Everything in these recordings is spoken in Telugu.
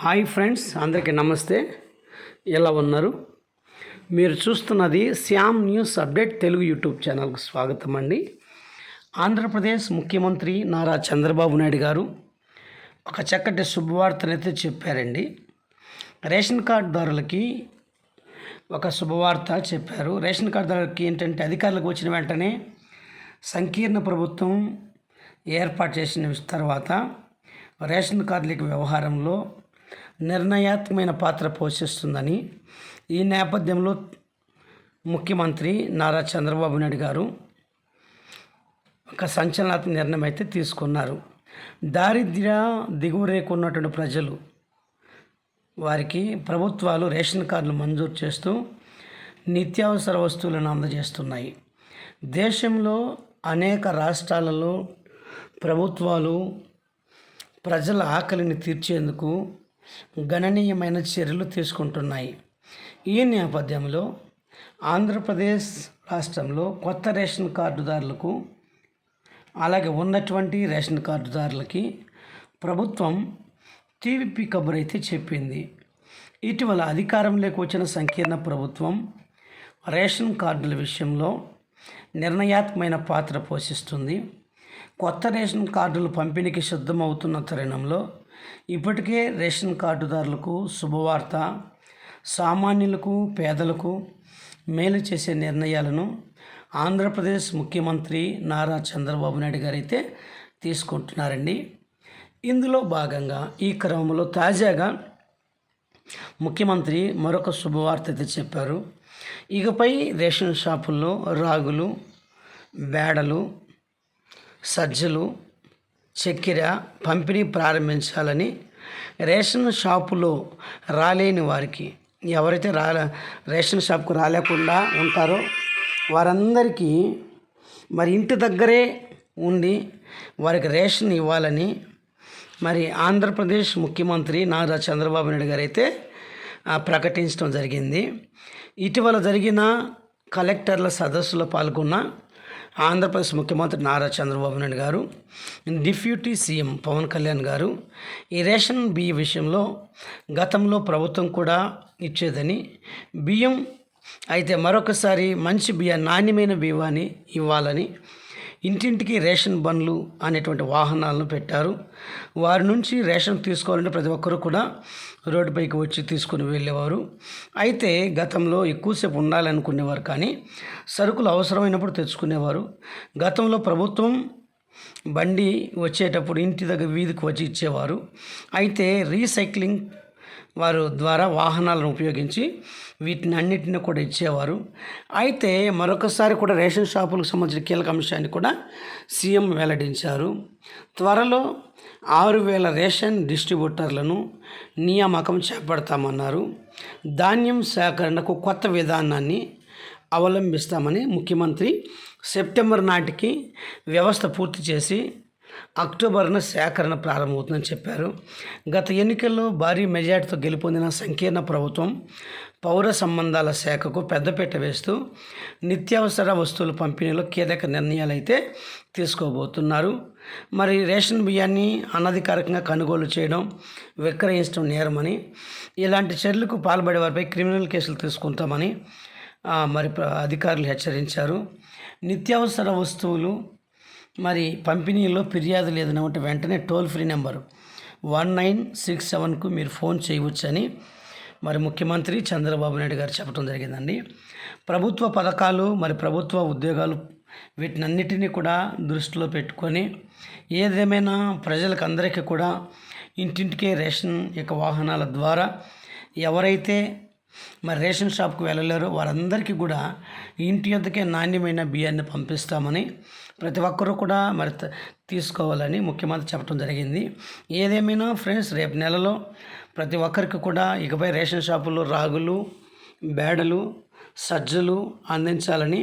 హాయ్ ఫ్రెండ్స్, అందరికీ నమస్తే. ఎలా ఉన్నారు? మీరు చూస్తున్నది Shyam news update Telugu YouTube ఛానల్కు స్వాగతం అండి. ఆంధ్రప్రదేశ్ ముఖ్యమంత్రి నారా చంద్రబాబు నాయుడు గారు ఒక చక్కటి శుభవార్తనైతే చెప్పారండి. రేషన్ కార్డుదారులకి ఒక శుభవార్త చెప్పారు. రేషన్ కార్డుదారులకి ఏంటంటే అధికారులకు వచ్చిన వెంటనే సంకీర్ణ ప్రభుత్వం ఏర్పాటు చేసిన తర్వాత రేషన్ కార్డుల వ్యవహారంలో నిర్ణయాత్మకమైన పాత్ర పోషిస్తుందని ఈ నేపథ్యంలో ముఖ్యమంత్రి నారా చంద్రబాబు నాయుడు గారు ఒక సంచలనాత్మక నిర్ణయం అయితే తీసుకున్నారు. దారిద్ర్య దిగువ రేఖ ఉన్నటువంటి ప్రజలు వారికి ప్రభుత్వాలు రేషన్ కార్డులు మంజూరు చేస్తూ నిత్యావసర వస్తువులను అందజేస్తున్నాయి. దేశంలో అనేక రాష్ట్రాలలో ప్రభుత్వాలు ప్రజల ఆకలిని తీర్చేందుకు గణనీయమైన చర్యలు తీసుకుంటున్నాయి. ఈ నేపథ్యంలో ఆంధ్రప్రదేశ్ రాష్ట్రంలో కొత్త రేషన్ కార్డుదారులకు అలాగే ఉన్నటువంటి రేషన్ కార్డుదారులకి ప్రభుత్వం టీవీపీ కబురు అయితే చెప్పింది. ఇటీవల అధికారంలోకి వచ్చిన సంకీర్ణ ప్రభుత్వం రేషన్ కార్డుల విషయంలో నిర్ణయాత్మకమైన పాత్ర పోషిస్తుంది. కొత్త రేషన్ కార్డులు పంపిణీకి సిద్ధమవుతున్న తరుణంలో ఇప్పటికే రేషన్ కార్డుదారులకు శుభవార్త, సామాన్యులకు పేదలకు మేలు చేసే నిర్ణయాలను ఆంధ్రప్రదేశ్ ముఖ్యమంత్రి నారా చంద్రబాబు నాయుడు గారు అయితే తీసుకుంటున్నారండి. ఇందులో భాగంగా ఈ క్రమంలో తాజాగా ముఖ్యమంత్రి మరొక శుభవార్త అయితే చెప్పారు. ఇకపై రేషన్ షాపుల్లో రాగులు, బేడలు, సజ్జలు, చక్కెర పంపిణీ ప్రారంభించాలని రేషన్ షాపులో రాలేని వారికి, ఎవరైతే రేషన్ షాప్కు రాలేకుండా ఉంటారో వారందరికీ మరి ఇంటి దగ్గరే ఉండి వారికి రేషన్ ఇవ్వాలని మరి ఆంధ్రప్రదేశ్ ముఖ్యమంత్రి నారా చంద్రబాబు నాయుడు గారు అయితే ప్రకటించడం జరిగింది. ఇటీవల జరిగిన కలెక్టర్ల సదస్సులో పాల్గొన్న ఆంధ్రప్రదేశ్ ముఖ్యమంత్రి నారా చంద్రబాబు నాయుడు గారు, డిప్యూటీ సీఎం పవన్ కళ్యాణ్ గారు ఈ రేషన్ బియ్యం విషయంలో గతంలో ప్రభుత్వం కూడా ఇచ్చేదని, బియ్యం అయితే మరొకసారి మంచి బియ్యం, నాణ్యమైన బియ్యాన్ని ఇవ్వాలని ఇంటింటికి రేషన్ బండ్లు అనేటువంటి వాహనాలను పెట్టారు. వారి నుంచి రేషన్ తీసుకోవాలంటే ప్రతి ఒక్కరూ కూడా రోడ్డుపైకి వచ్చి తీసుకుని వెళ్ళేవారు. అయితే గతంలో ఎక్కువసేపు ఉండాలనుకునేవారు, కానీ సరుకులు అవసరమైనప్పుడు తెచ్చుకునేవారు. గతంలో ప్రభుత్వం బండి వచ్చేటప్పుడు ఇంటి దగ్గర వీధికి వచ్చి ఇచ్చేవారు. అయితే రీసైక్లింగ్ వారు ద్వారా వాహనాలను ఉపయోగించి వీటిని అన్నిటిని కూడా ఇచ్చేవారు. అయితే మరొకసారి కూడా రేషన్ షాపులకు సంబంధించిన కీలక అంశాన్ని కూడా సీఎం వెల్లడించారు. త్వరలో 6,000 రేషన్ డిస్ట్రిబ్యూటర్లను నియామకం చేపడతామన్నారు. ధాన్యం సేకరణకు కొత్త విధానాన్ని అవలంబిస్తామని ముఖ్యమంత్రి సెప్టెంబర్ నాటికి వ్యవస్థ పూర్తి చేసి అక్టోబర్న సేకరణ ప్రారంభమవుతుందని చెప్పారు. గత ఎన్నికల్లో భారీ మెజార్టీతో గెలుపొందిన సంకీర్ణ ప్రభుత్వం పౌర సంబంధాల శాఖకు పెద్దపీట వేస్తూ నిత్యావసర వస్తువుల పంపిణీలో కీలక నిర్ణయాలు అయితే తీసుకోబోతున్నారు. మరి రేషన్ బియ్యాన్ని అనధికారికంగా కొనుగోలు చేయడం, విక్రయించడం నేరమని, ఇలాంటి చర్యలకు పాల్పడే వారిపై క్రిమినల్ కేసులు తీసుకుంటామని మరి అధికారులు హెచ్చరించారు. నిత్యావసర వస్తువులు మరి పంపిణీలో ఫిర్యాదులు ఏదైనా ఉంటే వెంటనే టోల్ ఫ్రీ నెంబరు 1967కు మీరు ఫోన్ చేయవచ్చని మరి ముఖ్యమంత్రి చంద్రబాబు నాయుడు గారు చెప్పడం జరిగిందండి. ప్రభుత్వ పథకాలు మరి ప్రభుత్వ ఉద్యోగాలు వీటినన్నిటినీ కూడా దృష్టిలో పెట్టుకొని ఏదేమైనా ప్రజలకు అందరికీ కూడా ఇంటింటికే రేషన్ వాహనాల ద్వారా ఎవరైతే మరి రేషన్ షాప్కి వెళ్ళలేరో వారందరికీ కూడా ఇంటి వద్దకే నాణ్యమైన బియ్యాన్ని పంపిస్తామని ప్రతి ఒక్కరూ కూడా మరి తీసుకోవాలని ముఖ్యమంత్రి చెప్పడం జరిగింది. ఏదేమైనా ఫ్రెండ్స్, రేపు నెలలో ప్రతి ఒక్కరికి కూడా ఇకపై రేషన్ షాపుల్లో రాగులు, బేడలు, సజ్జలు అందించాలని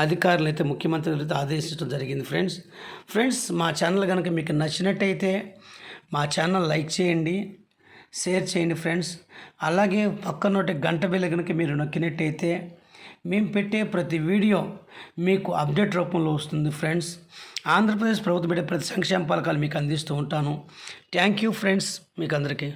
అధికారులు అయితే ముఖ్యమంత్రి ఆదేశించడం జరిగింది. ఫ్రెండ్స్ మా ఛానల్ కనుక మీకు నచ్చినట్టయితే మా ఛానల్ లైక్ చేయండి, షేర్ చేయండి ఫ్రెండ్స్. అలాగే పక్కనోటి గంట బెల్ కనుక మీరు నొక్కినట్టయితే మేము పెట్టే ప్రతి వీడియో మీకు అప్డేట్ రూపంలో వస్తుంది ఫ్రెండ్స్. ఆంధ్రప్రదేశ్ ప్రభుత్వం పెట్టే ప్రతి సంక్షేమ పథకాలు మీకు అందిస్తూ ఉంటాను. థ్యాంక్ యూ ఫ్రెండ్స్, మీకు అందరికీ.